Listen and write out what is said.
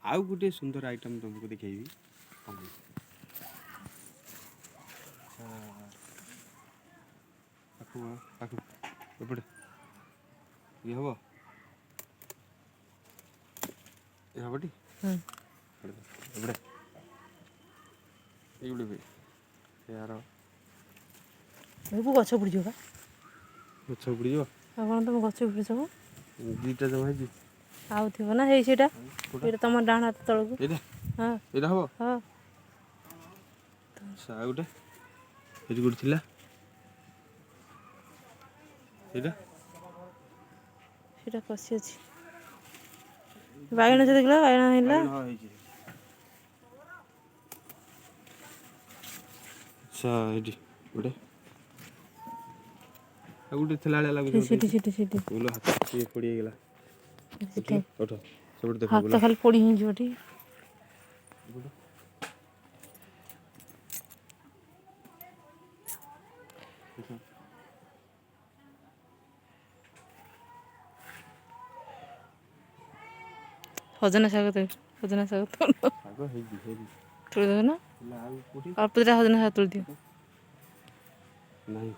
आउ गोटे सुंदर आइटम तुमको दिखेबी एपटे ये हम ये हमटी एपटे ये भी यार गछ पड़ जा गछ उड़ी जा कौन तुम गछ पड़ सब दीटा जमा है आउ थी ना है सीटा ये तुम डाण हाथ तलक हाँ ये हम हाँ सा गोटे ये गोटे थिला एटा सीटा कसी अच्छी बैगण से देखला बैगण हिला हां है जी अच्छा एडी गोटे आ गोटे थिला लागु सीटी बोलो हाथ ये पड़ी गेला उठ सब देखो हाथ खाली पड़ी ही जोटी सजना शाग तो सजना शाग तो आगो हे जी तुल दो ना लाल पूरी आप हजना शाग तुल दियो नहीं